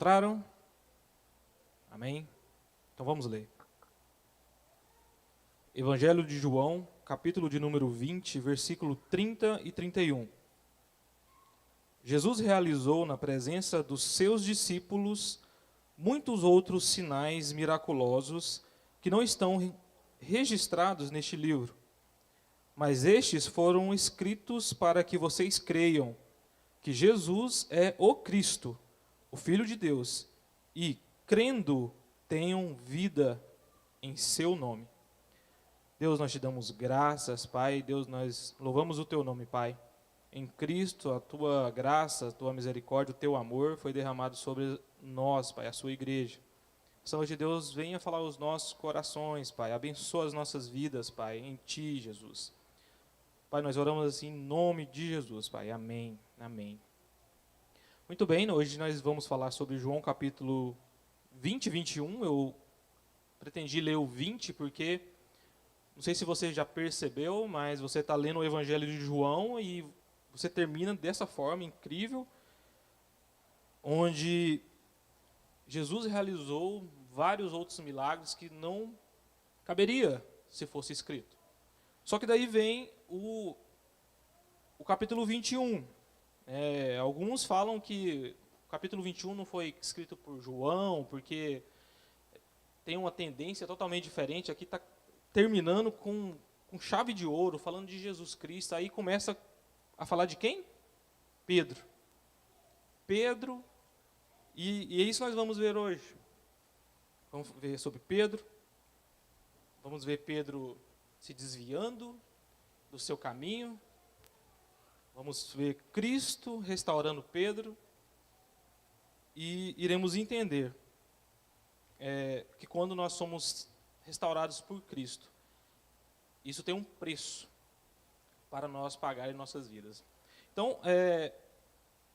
Encontraram? Amém? Então vamos ler. Evangelho de João, capítulo de número 20, versículo 30 e 31. Jesus realizou na presença dos seus discípulos muitos outros sinais miraculosos que não estão registrados neste livro. Mas estes foram escritos para que vocês creiam que Jesus é o Cristo, o Filho de Deus, e, crendo, tenham vida em seu nome. Deus, nós te damos graças, Pai. Deus, nós louvamos o teu nome, Pai. Em Cristo, a tua graça, a tua misericórdia, o teu amor foi derramado sobre nós, Pai, a sua igreja. Senhor de Deus, venha falar aos nossos corações, Pai. Abençoa as nossas vidas, Pai, em ti, Jesus. Pai, nós oramos assim em nome de Jesus, Pai. Amém. Amém. Muito bem, hoje nós vamos falar sobre João capítulo 20 e 21. Eu pretendi ler o 20 porque, não sei se você já percebeu, mas você está lendo o Evangelho de João e você termina dessa forma incrível, onde Jesus realizou vários outros milagres que não caberia se fosse escrito. Só que daí vem o capítulo 21. Alguns falam que o capítulo 21 não foi escrito por João, porque tem uma tendência totalmente diferente. Aqui está terminando com chave de ouro, falando de Jesus Cristo. Aí começa a falar de quem? Pedro. Pedro, e é isso que nós vamos ver hoje. Vamos ver sobre Pedro. Vamos ver Pedro se desviando do seu caminho. Vamos ver Cristo restaurando Pedro e iremos entender que quando nós somos restaurados por Cristo, isso tem um preço para nós pagar em nossas vidas. Então,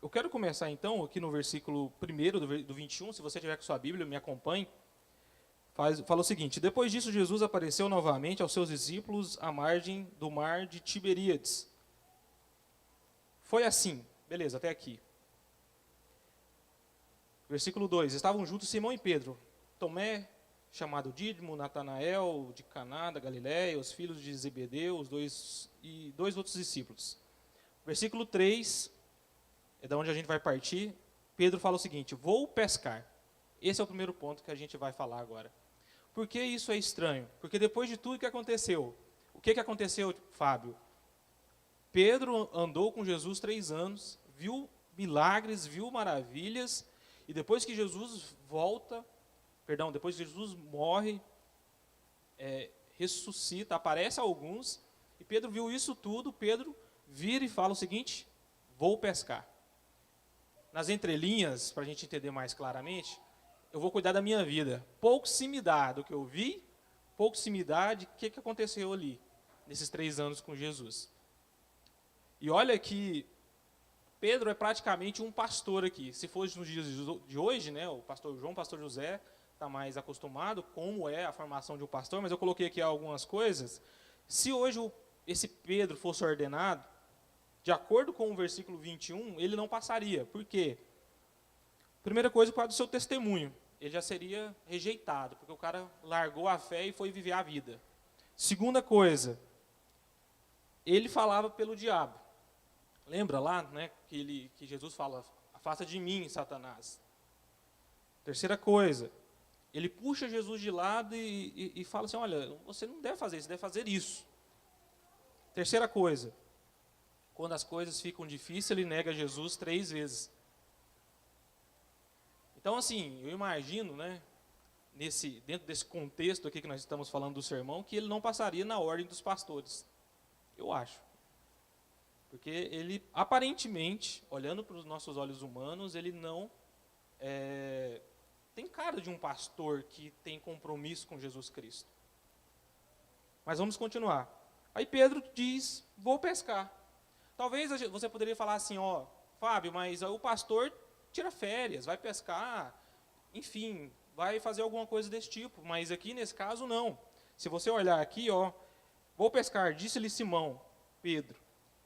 eu quero começar então aqui no versículo 1 do 21, se você tiver com sua Bíblia, me acompanhe. Fala o seguinte: depois disso, Jesus apareceu novamente aos seus discípulos à margem do mar de Tiberíades. Foi assim, beleza, até aqui. Versículo 2, estavam juntos Simão e Pedro, Tomé, chamado Dídimo, Natanael, de Caná, da Galiléia, os filhos de Zebedeu, dois outros discípulos. Versículo 3, é da onde a gente vai partir. Pedro fala o seguinte: vou pescar. Esse é o primeiro ponto que a gente vai falar agora. Por que isso é estranho? Porque depois de tudo que aconteceu, o que aconteceu, Fábio? Pedro andou com Jesus 3 anos, viu milagres, viu maravilhas, e depois que Jesus depois que Jesus morre, ressuscita, aparece a alguns, e Pedro viu isso tudo. Pedro vira e fala o seguinte: vou pescar. Nas entrelinhas, para a gente entender mais claramente, eu vou cuidar da minha vida. Pouco se me dá do que eu vi, pouco se me dá de o que aconteceu ali, nesses 3 anos com Jesus. E olha que Pedro é praticamente um pastor aqui. Se fosse nos dias de hoje, né, o pastor João, o pastor José, está mais acostumado como é a formação de um pastor, mas eu coloquei aqui algumas coisas. Se hoje esse Pedro fosse ordenado, de acordo com o versículo 21, ele não passaria. Por quê? Primeira coisa, por causa do seu testemunho. Ele já seria rejeitado, porque o cara largou a fé e foi viver a vida. Segunda coisa, ele falava pelo diabo. Lembra lá, né, que Jesus fala: afasta de mim, Satanás. Terceira coisa, ele puxa Jesus de lado e fala assim: olha, você não deve fazer isso, você deve fazer isso. Terceira coisa, quando as coisas ficam difíceis, ele nega Jesus 3 vezes. Então, assim, eu imagino, né, dentro desse contexto aqui que nós estamos falando do sermão, que ele não passaria na ordem dos pastores. Eu acho. Porque ele, aparentemente, olhando para os nossos olhos humanos, ele não tem cara de um pastor que tem compromisso com Jesus Cristo. Mas vamos continuar. Aí Pedro diz: vou pescar. Talvez você poderia falar assim: ó, Fábio, mas o pastor tira férias, vai pescar, enfim, vai fazer alguma coisa desse tipo. Mas aqui, nesse caso, não. Se você olhar aqui, ó, vou pescar, disse-lhe Simão, Pedro.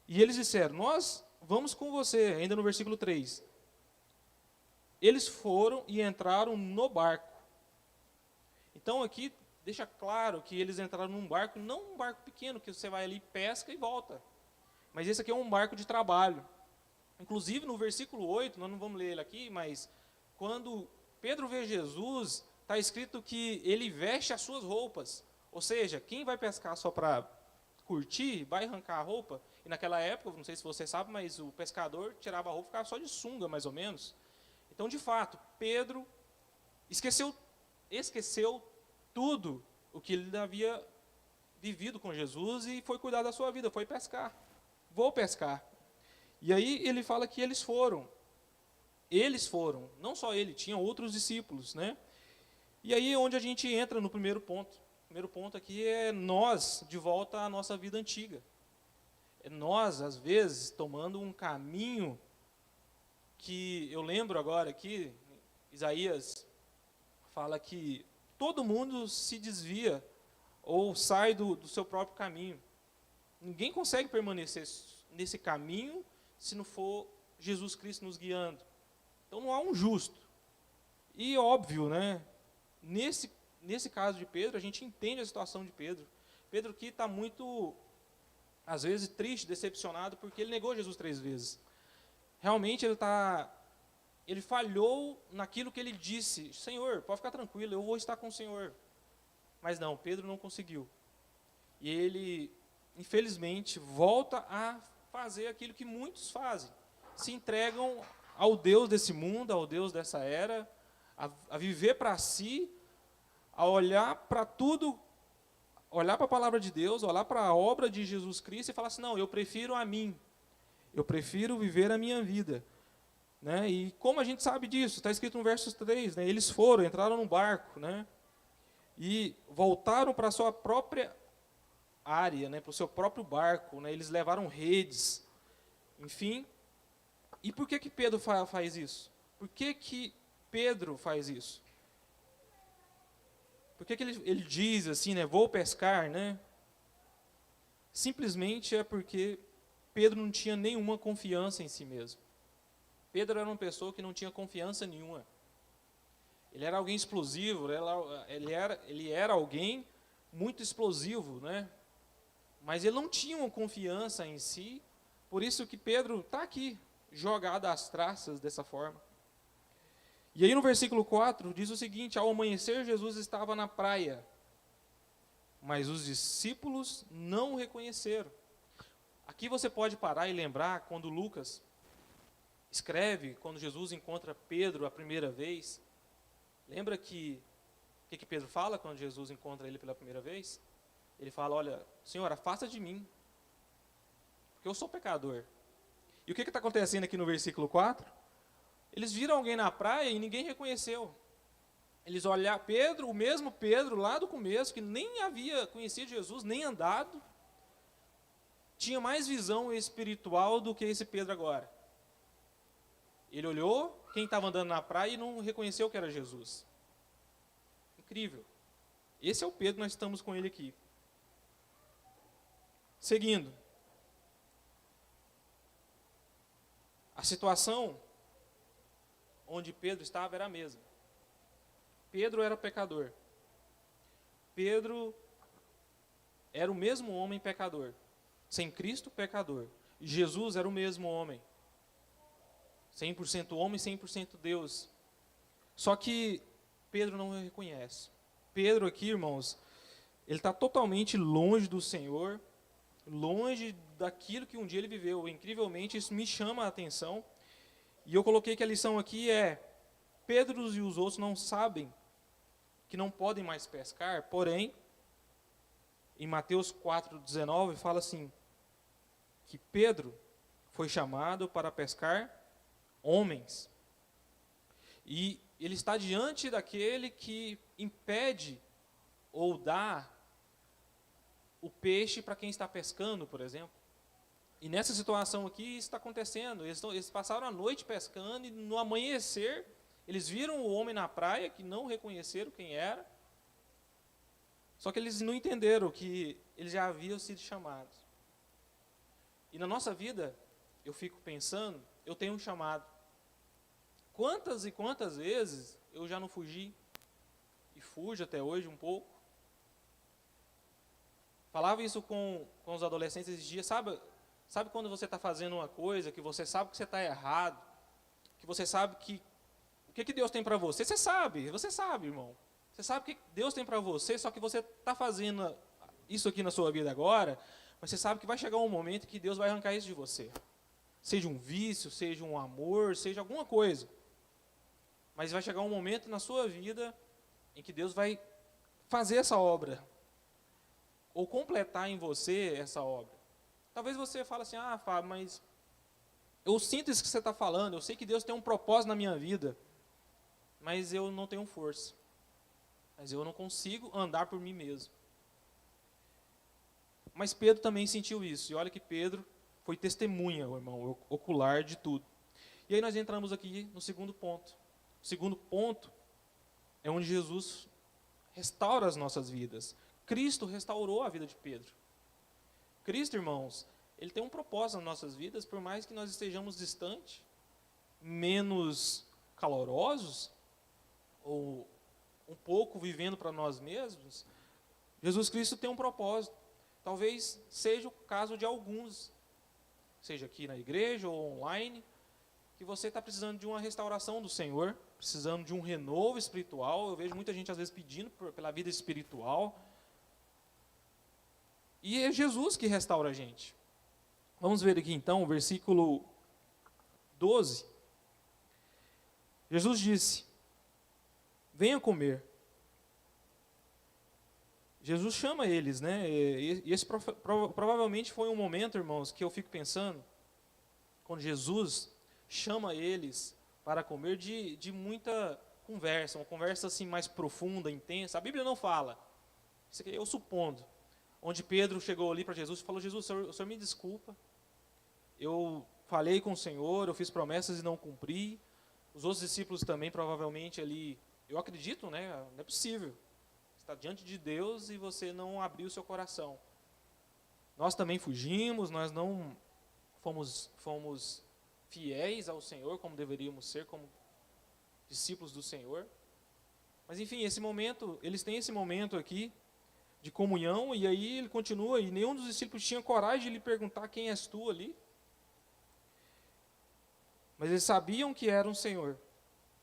E eles disseram: nós vamos com você, ainda no versículo 3. eles foram e entraram no barco. Então aqui deixa claro que eles entraram num barco, não um barco pequeno, que você vai ali, pesca e volta. Mas esse aqui é um barco de trabalho. Inclusive no versículo 8, nós não vamos ler ele aqui, mas quando Pedro vê Jesus, está escrito que ele veste as suas roupas. Ou seja, quem vai pescar só para curtir, vai arrancar a roupa. E naquela época, não sei se você sabe, mas o pescador tirava a roupa e ficava só de sunga, mais ou menos. Então, de fato, Pedro esqueceu tudo o que ele havia vivido com Jesus e foi cuidar da sua vida, foi pescar. Vou pescar. E aí ele fala que eles foram, não só ele, tinham outros discípulos, né? E aí é onde a gente entra no primeiro ponto. O primeiro ponto aqui é nós de volta à nossa vida antiga. É nós, às vezes, tomando um caminho que eu lembro agora aqui, Isaías fala que todo mundo se desvia ou sai do seu próprio caminho. Ninguém consegue permanecer nesse caminho se não for Jesus Cristo nos guiando. Então não há um justo. E óbvio, né? Nesse caso de Pedro, a gente entende a situação de Pedro. Pedro aqui está muito, às vezes, triste, decepcionado, porque ele negou Jesus 3 vezes. Realmente ele falhou naquilo que ele disse. Senhor, pode ficar tranquilo, eu vou estar com o Senhor. Mas não, Pedro não conseguiu. E ele, infelizmente, volta a fazer aquilo que muitos fazem. Se entregam ao Deus desse mundo, ao Deus dessa era, a viver para si, a olhar para tudo, olhar para a palavra de Deus, olhar para a obra de Jesus Cristo e falar assim, não, eu prefiro a mim. Eu prefiro viver a minha vida. Né? E como a gente sabe disso? Está escrito no verso 3, né? Eles foram, entraram no barco, né? E voltaram para a sua própria área, né? Para o seu próprio barco, né? Eles levaram redes, enfim. E por que Pedro faz isso? Por que Pedro faz isso? Por que ele diz assim, né? Vou pescar, né? Simplesmente é porque Pedro não tinha nenhuma confiança em si mesmo. Pedro era uma pessoa que não tinha confiança nenhuma. Ele era alguém explosivo, ele era alguém muito explosivo, né? Mas ele não tinha uma confiança em si, por isso que Pedro está aqui, jogado às traças dessa forma. E aí no versículo 4 diz o seguinte, ao amanhecer Jesus estava na praia, mas os discípulos não o reconheceram. Aqui você pode parar e lembrar quando Lucas escreve, quando Jesus encontra Pedro a primeira vez. Lembra que Pedro fala quando Jesus encontra ele pela primeira vez? Ele fala, olha, Senhor, afasta de mim, porque eu sou pecador. E o que está acontecendo aqui no versículo 4? Eles viram alguém na praia e ninguém reconheceu. Eles olharam Pedro, o mesmo Pedro lá do começo, que nem havia conhecido Jesus, nem andado, tinha mais visão espiritual do que esse Pedro agora. Ele olhou quem estava andando na praia e não reconheceu que era Jesus. Incrível. Esse é o Pedro, nós estamos com ele aqui. Seguindo. A situação onde Pedro estava era a mesma. Pedro era pecador. Pedro era o mesmo homem pecador. Sem Cristo, pecador. Jesus era o mesmo homem. 100% homem, 100% Deus. Só que Pedro não o reconhece. Pedro aqui, irmãos, ele está totalmente longe do Senhor, longe daquilo que um dia ele viveu. Incrivelmente, isso me chama a atenção. E eu coloquei que a lição aqui é, Pedro e os outros não sabem que não podem mais pescar, porém, em Mateus 4,19, fala assim, que Pedro foi chamado para pescar homens. E ele está diante daquele que impede ou dá o peixe para quem está pescando, por exemplo. E nessa situação aqui, isso está acontecendo. Eles passaram a noite pescando e no amanhecer, eles viram o homem na praia, que não reconheceram quem era. Só que eles não entenderam que eles já haviam sido chamados. E na nossa vida, eu fico pensando, eu tenho um chamado. Quantas e quantas vezes eu já não fugi, e fujo até hoje um pouco. Falava isso com os adolescentes esses dias, sabe quando você está fazendo uma coisa, que você sabe que você está errado, que você sabe que, o que Deus tem para você? Você sabe, irmão. Você sabe o que Deus tem para você, só que você está fazendo isso aqui na sua vida agora, mas você sabe que vai chegar um momento que Deus vai arrancar isso de você. Seja um vício, seja um amor, seja alguma coisa. Mas vai chegar um momento na sua vida em que Deus vai fazer essa obra, ou completar em você essa obra. Talvez você fale assim, Fábio, mas eu sinto isso que você está falando, eu sei que Deus tem um propósito na minha vida, mas eu não tenho força. Mas eu não consigo andar por mim mesmo. Mas Pedro também sentiu isso, e olha que Pedro foi testemunha, irmão, ocular de tudo. E aí nós entramos aqui no segundo ponto. O segundo ponto é onde Jesus restaura as nossas vidas. Cristo restaurou a vida de Pedro. Cristo, irmãos, ele tem um propósito nas nossas vidas, por mais que nós estejamos distantes, menos calorosos, ou um pouco vivendo para nós mesmos, Jesus Cristo tem um propósito. Talvez seja o caso de alguns, seja aqui na igreja ou online, que você está precisando de uma restauração do Senhor, precisando de um renovo espiritual. Eu vejo muita gente às vezes pedindo pela vida espiritual. E é Jesus que restaura a gente. Vamos ver aqui então o versículo 12. Jesus disse: venha comer. Jesus chama eles, né? E esse provavelmente foi um momento, irmãos, que eu fico pensando, quando Jesus chama eles para comer, de muita conversa, uma conversa assim mais profunda, intensa. A Bíblia não fala, isso aqui eu supondo, onde Pedro chegou ali para Jesus e falou: Jesus, o senhor me desculpa, eu falei com o Senhor, eu fiz promessas e não cumpri. Os outros discípulos também provavelmente ali, eu acredito, né? Não é possível. Está diante de Deus e você não abriu o seu coração. Nós também fugimos, nós não fomos fiéis ao Senhor como deveríamos ser, como discípulos do Senhor. Mas enfim, esse momento, eles têm esse momento aqui de comunhão, e aí ele continua, e nenhum dos discípulos tinha coragem de lhe perguntar: quem és tu ali? Mas eles sabiam que era um Senhor.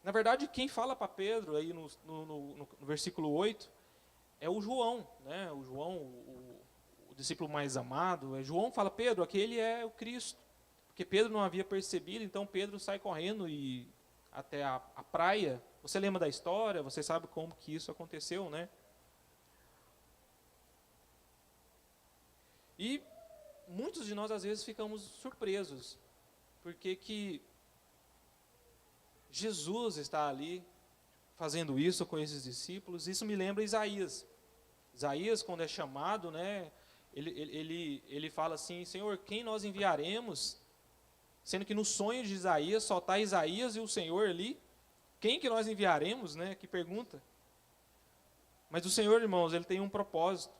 Na verdade, quem fala para Pedro, aí no versículo 8, é o João, né? O João, o discípulo mais amado. João fala: Pedro, aquele é o Cristo. Porque Pedro não havia percebido, então Pedro sai correndo e até a praia. Você lembra da história? Você sabe como que isso aconteceu, né? E muitos de nós, às vezes, ficamos surpresos. Porque que Jesus está ali fazendo isso com esses discípulos. Isso me lembra Isaías. Isaías, quando é chamado, né, ele fala assim: Senhor, quem nós enviaremos? Sendo que no sonho de Isaías só está Isaías e o Senhor ali. Quem que nós enviaremos, né? Que pergunta. Mas o Senhor, irmãos, ele tem um propósito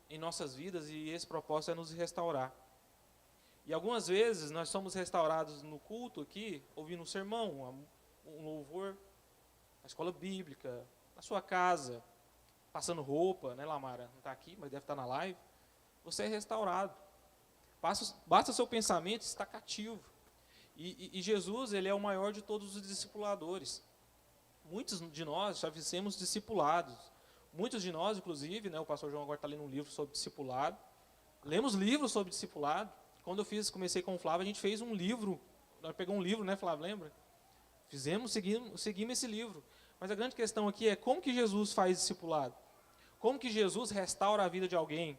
em nossas vidas, e esse propósito é nos restaurar. E algumas vezes nós somos restaurados no culto aqui, ouvindo um sermão, um louvor, na escola bíblica, na sua casa, passando roupa, né, Lamara? Não está aqui, mas deve estar na live. Você é restaurado. Basta o seu pensamento estar cativo. E Jesus, ele é o maior de todos os discipuladores. Muitos de nós já fizemos discipulados. Muitos de nós, inclusive, né, o pastor João agora está lendo um livro sobre discipulado. Lemos livros sobre discipulado. Quando eu comecei com o Flávio, a gente fez um livro. Nós pegamos um livro, né, Flávio, lembra? Seguimos esse livro. Mas a grande questão aqui é: como que Jesus faz discipulado? Como que Jesus restaura a vida de alguém?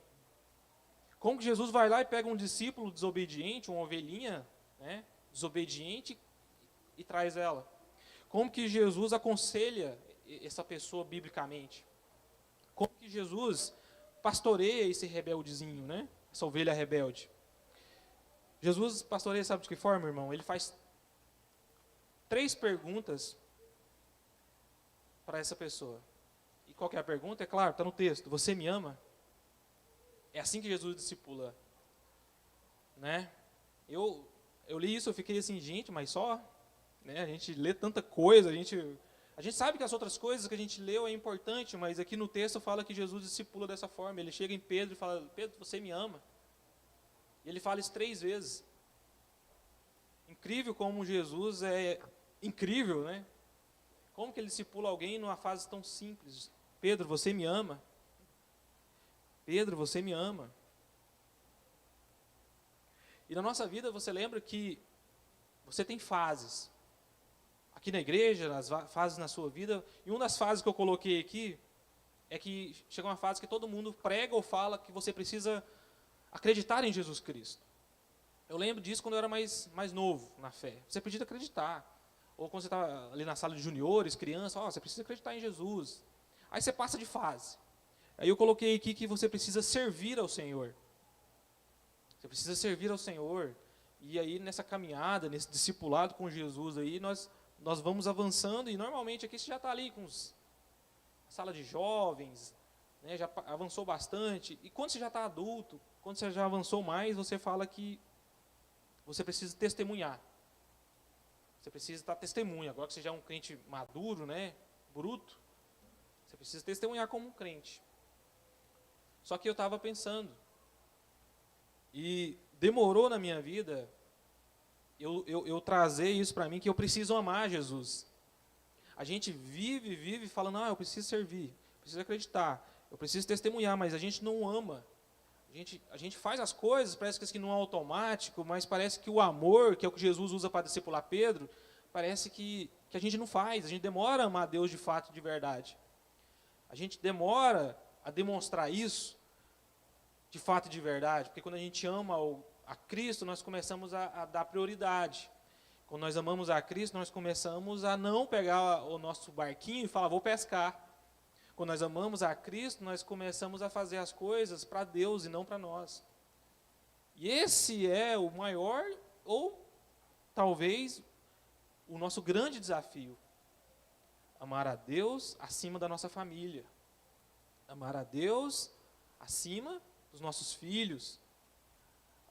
Como que Jesus vai lá e pega um discípulo desobediente, uma ovelhinha, né, desobediente, e traz ela? Como que Jesus aconselha essa pessoa biblicamente? Como que Jesus pastoreia esse rebeldezinho, né? Essa ovelha rebelde? Jesus pastoreia, sabe de que forma, irmão? Ele faz 3 perguntas para essa pessoa. E qual que é a pergunta? É claro, está no texto: você me ama? É assim que Jesus discipula, né? Eu li isso, eu fiquei assim: gente, mas só né? A gente lê tanta coisa, a gente sabe que as outras coisas que a gente leu é importante, mas aqui no texto fala que Jesus discipula dessa forma. Ele chega em Pedro e fala: Pedro, você me ama? E ele fala isso 3 vezes. Incrível como Jesus é incrível, né? Como que ele discipula alguém numa fase tão simples? Pedro, você me ama? Pedro, você me ama? E na nossa vida, você lembra que você tem fases. Aqui na igreja, nas fases na sua vida. E uma das fases que eu coloquei aqui é que chega uma fase que todo mundo prega ou fala que você precisa acreditar em Jesus Cristo. Eu lembro disso quando eu era mais novo na fé. Você precisa acreditar. Ou quando você está ali na sala de juniores, criança, você precisa acreditar em Jesus. Aí você passa de fase. Aí eu coloquei aqui que você precisa servir ao Senhor. Você precisa servir ao Senhor. E aí nessa caminhada, nesse discipulado com Jesus aí, nós vamos avançando. E normalmente aqui você já está ali com a sala de jovens, né, já avançou bastante. E quando você já está adulto, quando você já avançou mais, você fala que você precisa testemunhar. Você precisa estar testemunha. Agora que você já é um crente maduro, né, bruto, você precisa testemunhar como um crente. Só que eu estava pensando, e demorou na minha vida eu trazer isso para mim, que eu preciso amar Jesus. A gente vive falando, eu preciso servir, preciso acreditar, eu preciso testemunhar, mas a gente não ama. A gente faz as coisas, parece que não é automático, mas parece que o amor, que é o que Jesus usa para discipular Pedro, parece que a gente não faz, a gente demora a amar a Deus de fato, de verdade. A gente demora a demonstrar isso de fato e de verdade, porque quando a gente ama a Cristo, nós começamos a dar prioridade. Quando nós amamos a Cristo, nós começamos a não pegar o nosso barquinho e falar, vou pescar. Quando nós amamos a Cristo, nós começamos a fazer as coisas para Deus e não para nós. E esse é o maior, ou talvez, o nosso grande desafio. Amar a Deus acima da nossa família. Amar a Deus acima dos nossos filhos.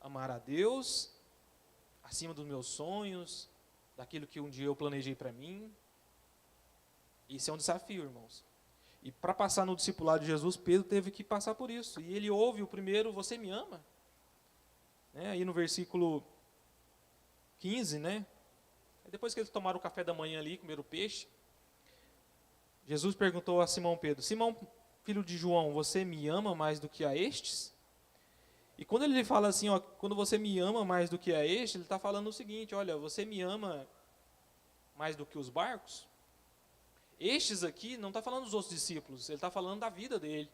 Amar a Deus acima dos meus sonhos, daquilo que um dia eu planejei para mim. Isso é um desafio, irmãos. E para passar no discipulado de Jesus, Pedro teve que passar por isso. E ele ouve o primeiro, você me ama? Né? Aí no versículo 15, né? Depois que eles tomaram o café da manhã ali, comeram o peixe, Jesus perguntou a Simão Pedro, Simão, filho de João, você me ama mais do que a estes? E quando ele fala assim, quando você me ama mais do que a este, ele está falando o seguinte, olha, você me ama mais do que os barcos? Estes aqui, não está falando dos outros discípulos, ele está falando da vida dele.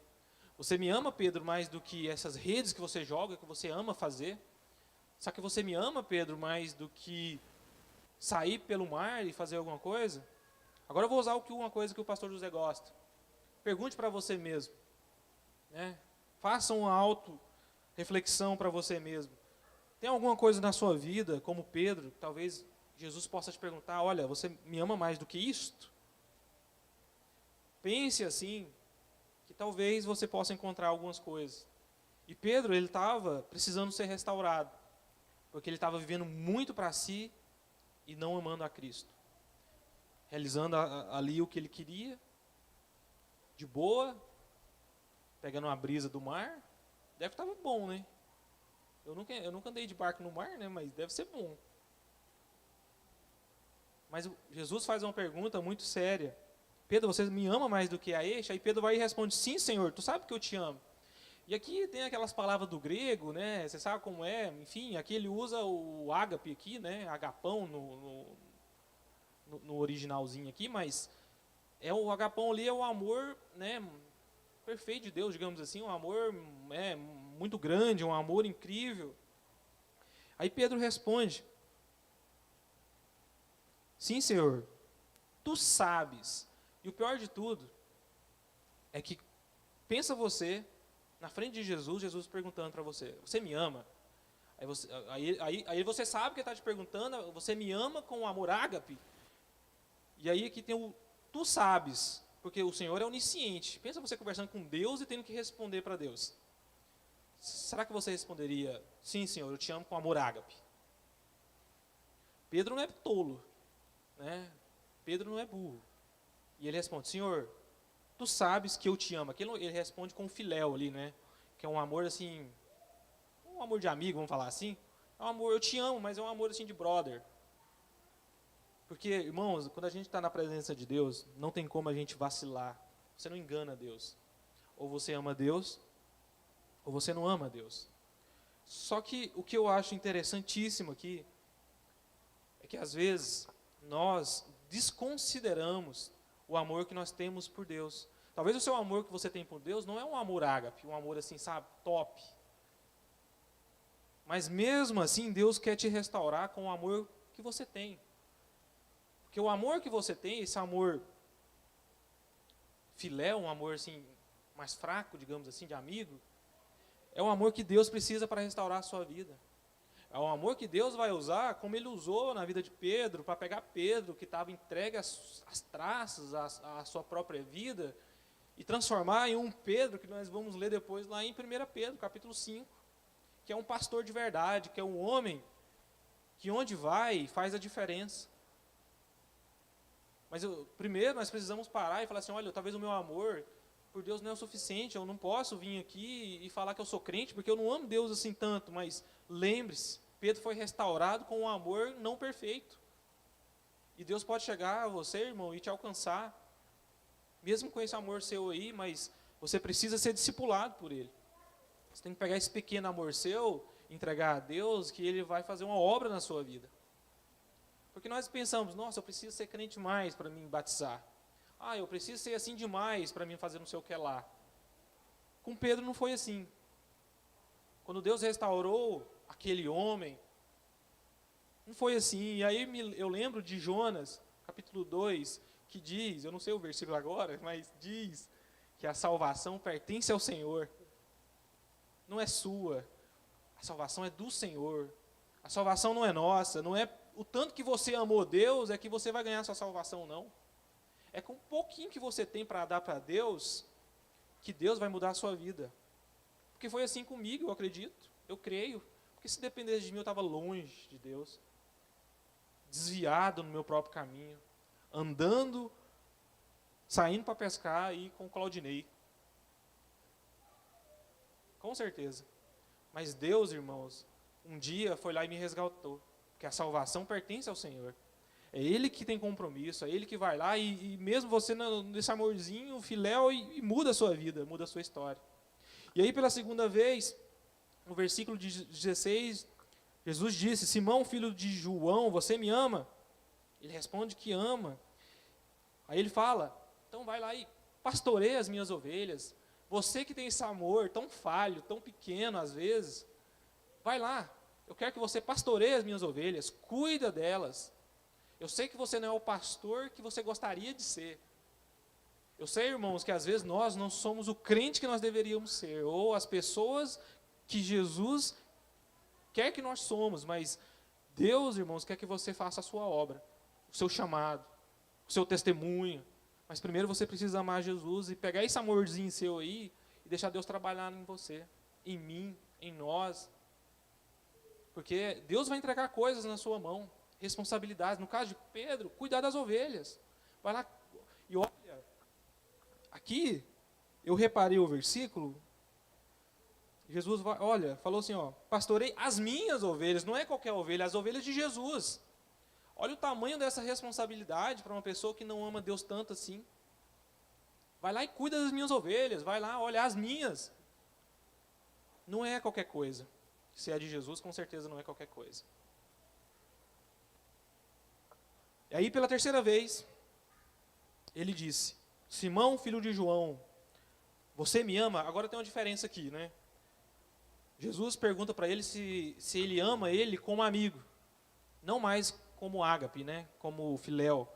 Você me ama, Pedro, mais do que essas redes que você joga, que você ama fazer? Só que você me ama, Pedro, mais do que sair pelo mar e fazer alguma coisa? Agora eu vou usar uma coisa que o pastor José gosta. Pergunte para você mesmo. Né? Faça uma auto-reflexão para você mesmo. Tem alguma coisa na sua vida, como Pedro, talvez Jesus possa te perguntar, olha, você me ama mais do que isto? Pense assim, que talvez você possa encontrar algumas coisas. E Pedro, ele estava precisando ser restaurado, porque ele estava vivendo muito para si e não amando a Cristo. Realizando ali o que ele queria, de boa, pegando uma brisa do mar, deve estar bom, né? Eu nunca andei de barco no mar, né? Mas deve ser bom. Mas Jesus faz uma pergunta muito séria. Pedro, você me ama mais do que a este? Aí Pedro vai e responde, sim, Senhor, tu sabe que eu te amo. E aqui tem aquelas palavras do grego, né? Você sabe como é? Enfim, aqui ele usa o ágape aqui, né? Agapão no originalzinho aqui, mas o agapão ali é o amor, né? Perfeito de Deus, digamos assim, um amor muito grande, um amor incrível. Aí Pedro responde, sim, Senhor, tu sabes. E o pior de tudo é que pensa você na frente de Jesus, Jesus perguntando para você, você me ama? Aí você sabe que ele está te perguntando, você me ama com o amor ágape? E aí aqui tem tu sabes, porque o Senhor é onisciente. Pensa você conversando com Deus e tendo que responder para Deus. Será que você responderia, sim, Senhor, eu te amo com amor ágape? Pedro não é tolo. né? Pedro não é burro. E ele responde: Senhor, tu sabes que eu te amo. Aqui ele responde com filéu ali, né? Que é um amor assim, um amor de amigo, vamos falar assim. É um amor, eu te amo, mas é um amor assim de brother. Porque, irmãos, quando a gente está na presença de Deus, não tem como a gente vacilar. Você não engana Deus. Ou você ama Deus, ou você não ama Deus. Só que o que eu acho interessantíssimo aqui é que às vezes nós desconsideramos o amor que nós temos por Deus. Talvez o seu amor que você tem por Deus não é um amor ágape, um amor assim, sabe, top. Mas mesmo assim, Deus quer te restaurar com o amor que você tem. Porque o amor que você tem, esse amor filé, um amor assim, mais fraco, digamos assim, de amigo, é um amor que Deus precisa para restaurar a sua vida. É um amor que Deus vai usar, como Ele usou na vida de Pedro, para pegar Pedro, que estava entregue às traças, à sua própria vida, e transformar em um Pedro, que nós vamos ler depois lá em 1 Pedro, capítulo 5, que é um pastor de verdade, que é um homem que onde vai faz a diferença. Mas primeiro nós precisamos parar e falar assim, olha, talvez o meu amor por Deus não é o suficiente, eu não posso vir aqui e falar que eu sou crente, porque eu não amo Deus assim tanto, mas lembre-se, Pedro foi restaurado com um amor não perfeito. E Deus pode chegar a você, irmão, e te alcançar, mesmo com esse amor seu aí, mas você precisa ser discipulado por Ele. Você tem que pegar esse pequeno amor seu, entregar a Deus, que Ele vai fazer uma obra na sua vida. Porque nós pensamos, nossa, eu preciso ser crente mais para me batizar. Ah, eu preciso ser assim demais para mim fazer não sei o que lá. Com Pedro não foi assim. Quando Deus restaurou aquele homem, não foi assim. E aí eu lembro de Jonas, capítulo 2, que diz, eu não sei o versículo agora, mas diz que a salvação pertence ao Senhor. Não é sua. A salvação é do Senhor. A salvação não é nossa, não é o tanto que você amou Deus é que você vai ganhar sua salvação, não. É com um pouquinho que você tem para dar para Deus, que Deus vai mudar a sua vida. Porque foi assim comigo, eu acredito, eu creio. Porque se dependesse de mim, eu estava longe de Deus, desviado no meu próprio caminho, andando, saindo para pescar e com o Claudinei. Com certeza. Mas Deus, irmãos, um dia foi lá e me resgatou. Porque a salvação pertence ao Senhor. É Ele que tem compromisso, é Ele que vai lá e mesmo você nesse amorzinho, filéu, e muda a sua vida, muda a sua história. E aí pela segunda vez, no versículo 16, Jesus disse, Simão, filho de João, você me ama? Ele responde que ama. Aí ele fala, então vai lá e pastoreia as minhas ovelhas. Você que tem esse amor tão falho, tão pequeno às vezes, vai lá. Eu quero que você pastoreie as minhas ovelhas, cuida delas. Eu sei que você não é o pastor que você gostaria de ser. Eu sei, irmãos, que às vezes nós não somos o crente que nós deveríamos ser, ou as pessoas que Jesus quer que nós somos, mas Deus, irmãos, quer que você faça a sua obra, o seu chamado, o seu testemunho. Mas primeiro você precisa amar Jesus e pegar esse amorzinho seu aí e deixar Deus trabalhar em você, em mim, em nós. Porque Deus vai entregar coisas na sua mão, responsabilidades. No caso de Pedro, cuidar das ovelhas. Vai lá e olha, aqui eu reparei o versículo, Jesus falou assim, pastorei as minhas ovelhas, não é qualquer ovelha, as ovelhas de Jesus. Olha o tamanho dessa responsabilidade para uma pessoa que não ama Deus tanto assim. Vai lá e cuida das minhas ovelhas, vai lá, olha as minhas. Não é qualquer coisa. Se é de Jesus, com certeza não é qualquer coisa. E aí, pela terceira vez, ele disse, Simão, filho de João, você me ama? Agora tem uma diferença aqui, né? Jesus pergunta para ele se ele ama ele como amigo, não mais como ágape, né? Como filéu.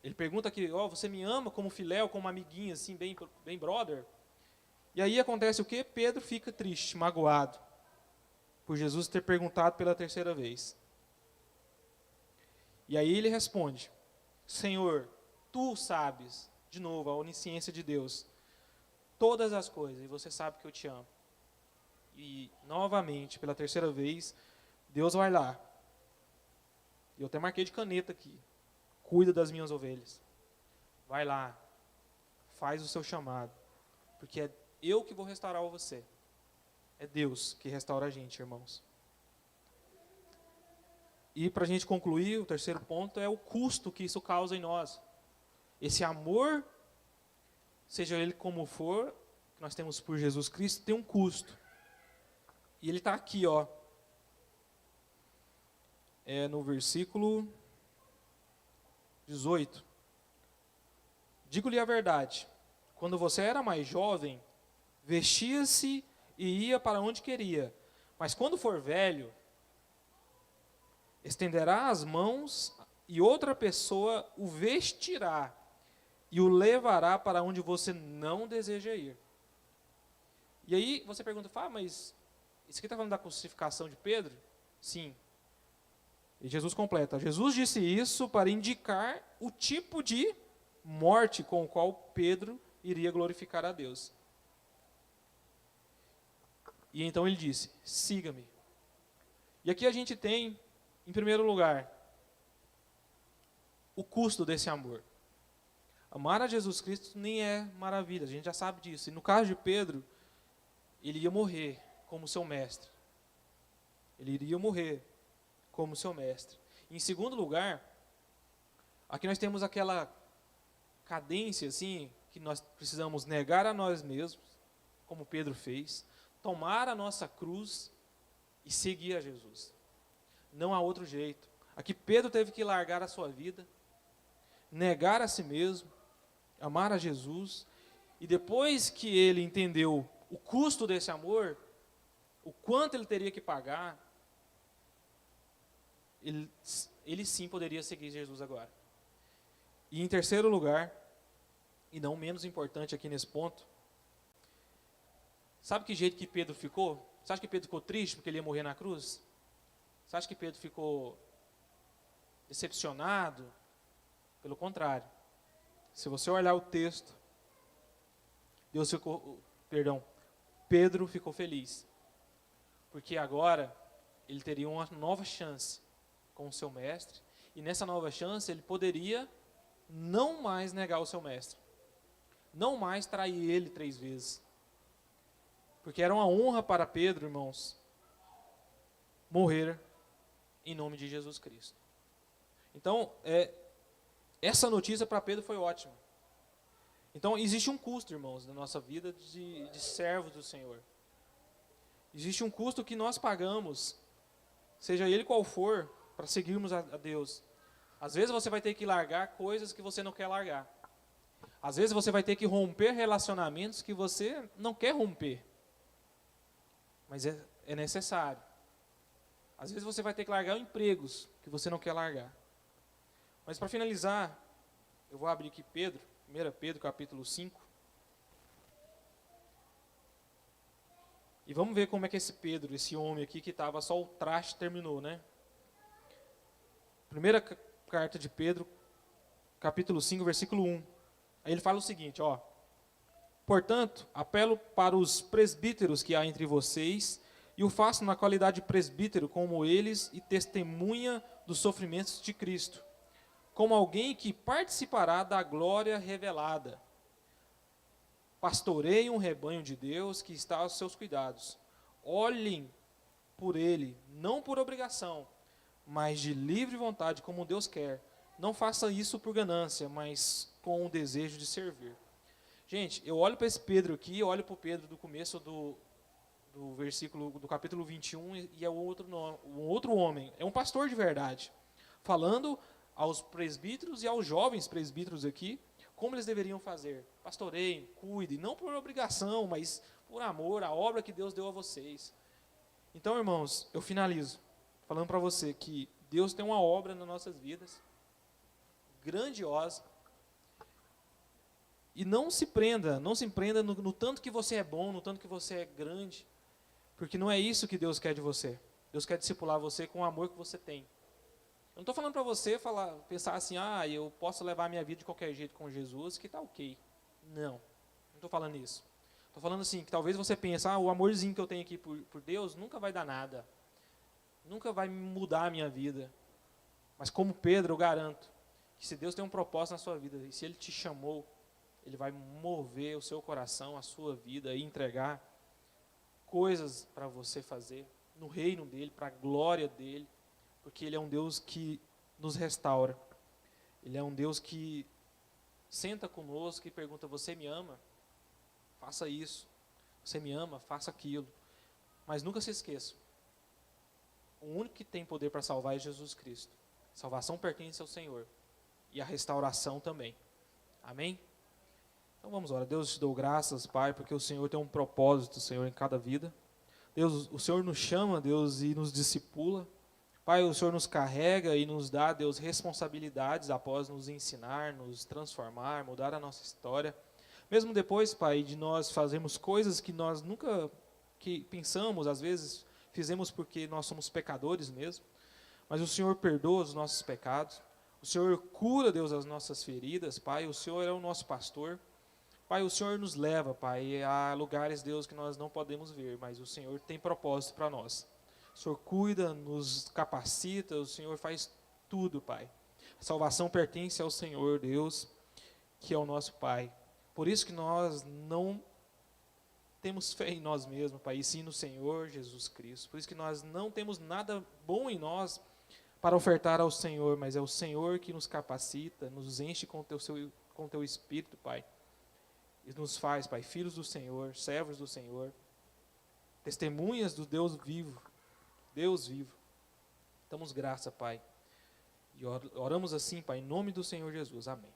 Ele pergunta aqui, você me ama como filéu, como amiguinho, assim, bem brother? E aí acontece o quê? Pedro fica triste, magoado, por Jesus ter perguntado pela terceira vez. E aí ele responde, Senhor, tu sabes, de novo, a onisciência de Deus, todas as coisas, e você sabe que eu te amo. E, novamente, pela terceira vez, Deus vai lá. Eu até marquei de caneta aqui. cuida das minhas ovelhas. Vai lá, faz o seu chamado, porque é eu que vou restaurar você. É Deus que restaura a gente, irmãos. E para a gente concluir, o terceiro ponto é o custo que isso causa em nós. Esse amor, seja ele como for, que nós temos por Jesus Cristo, tem um custo. E ele está aqui, ó. No versículo 18. Digo-lhe a verdade, quando você era mais jovem, vestia-se e ia para onde queria. Mas quando for velho, estenderá as mãos e outra pessoa o vestirá e o levará para onde você não deseja ir. E aí você pergunta, mas isso aqui está falando da crucificação de Pedro? Sim. E Jesus completa. Jesus disse isso para indicar o tipo de morte com o qual Pedro iria glorificar a Deus. E então ele disse, siga-me. E aqui a gente tem, em primeiro lugar, o custo desse amor. Amar a Jesus Cristo nem é maravilha, a gente já sabe disso. E no caso de Pedro, ele ia morrer como seu mestre. Ele iria morrer como seu mestre. Em segundo lugar, aqui nós temos aquela cadência, assim, que nós precisamos negar a nós mesmos, como Pedro fez, tomar a nossa cruz e seguir a Jesus. Não há outro jeito. Aqui Pedro teve que largar a sua vida, negar a si mesmo, amar a Jesus, e depois que ele entendeu o custo desse amor, o quanto ele teria que pagar, ele sim poderia seguir Jesus agora. E em terceiro lugar, e não menos importante aqui nesse ponto, sabe que jeito que Pedro ficou? Você acha que Pedro ficou triste porque ele ia morrer na cruz? Você acha que Pedro ficou decepcionado? Pelo contrário. Se você olhar o texto, Pedro ficou feliz. Porque agora ele teria uma nova chance com o seu mestre, e nessa nova chance ele poderia não mais negar o seu mestre, não mais trair ele 3 vezes, porque era uma honra para Pedro, irmãos, morrer em nome de Jesus Cristo. Então, essa notícia para Pedro foi ótima. Então, existe um custo, irmãos, na nossa vida de servos do Senhor. Existe um custo que nós pagamos, seja ele qual for, para seguirmos a Deus. Às vezes você vai ter que largar coisas que você não quer largar. Às vezes você vai ter que romper relacionamentos que você não quer romper. Mas é necessário. Às vezes você vai ter que largar empregos que você não quer largar. Mas para finalizar, eu vou abrir aqui 1 Pedro capítulo 5. E vamos ver como é que esse Pedro, esse homem aqui que estava só o traste, terminou, né? Primeira carta de Pedro, capítulo 5, versículo 1. Aí ele fala o seguinte, ó. Portanto, apelo para os presbíteros que há entre vocês, e o faço na qualidade de presbítero como eles, e testemunha dos sofrimentos de Cristo, como alguém que participará da glória revelada. Pastoreiem um rebanho de Deus que está aos seus cuidados. Olhem por ele, não por obrigação, mas de livre vontade, como Deus quer. Não faça isso por ganância, mas com o desejo de servir. Gente, eu olho para esse Pedro aqui, eu olho para o Pedro do começo do versículo, do capítulo 21, e é um outro homem, é um pastor de verdade, falando aos presbíteros e aos jovens presbíteros aqui, como eles deveriam fazer. Pastoreiem, cuidem, não por obrigação, mas por amor, a obra que Deus deu a vocês. Então, irmãos, eu finalizo falando para você que Deus tem uma obra nas nossas vidas, grandiosa, e não se prenda no tanto que você é bom, no tanto que você é grande, porque não é isso que Deus quer de você. Deus quer discipular você com o amor que você tem. Eu não estou falando para você pensar assim, eu posso levar a minha vida de qualquer jeito com Jesus, que está ok. Não estou falando isso. Estou falando assim, que talvez você pense, o amorzinho que eu tenho aqui por Deus nunca vai dar nada. Nunca vai mudar a minha vida. Mas como Pedro, eu garanto que se Deus tem um propósito na sua vida, e se Ele te chamou, Ele vai mover o seu coração, a sua vida, e entregar coisas para você fazer no reino dEle, para a glória dEle, porque Ele é um Deus que nos restaura. Ele é um Deus que senta conosco e pergunta: você me ama? Faça isso. Você me ama? Faça aquilo. Mas nunca se esqueça, o único que tem poder para salvar é Jesus Cristo. A salvação pertence ao Senhor. E a restauração também. Amém? Então vamos orar. Deus, te dou graças, Pai, porque o Senhor tem um propósito, Senhor, em cada vida. Deus, o Senhor nos chama, Deus, e nos discipula. Pai, o Senhor nos carrega e nos dá, Deus, responsabilidades após nos ensinar, nos transformar, mudar a nossa história. Mesmo depois, Pai, de nós fazermos coisas que nós nunca que pensamos, às vezes fizemos porque nós somos pecadores mesmo, mas o Senhor perdoa os nossos pecados. O Senhor cura, Deus, as nossas feridas, Pai. O Senhor é o nosso pastor. Pai, o Senhor nos leva, Pai, a lugares, Deus, que nós não podemos ver, mas o Senhor tem propósito para nós. O Senhor cuida, nos capacita, o Senhor faz tudo, Pai. A salvação pertence ao Senhor, Deus, que é o nosso Pai. Por isso que nós não temos fé em nós mesmos, Pai, e sim no Senhor Jesus Cristo. Por isso que nós não temos nada bom em nós para ofertar ao Senhor, mas é o Senhor que nos capacita, nos enche com o teu Espírito, Pai. E nos faz, Pai, filhos do Senhor, servos do Senhor, testemunhas do Deus vivo. Deus vivo. Damos graça, Pai. E oramos assim, Pai, em nome do Senhor Jesus. Amém.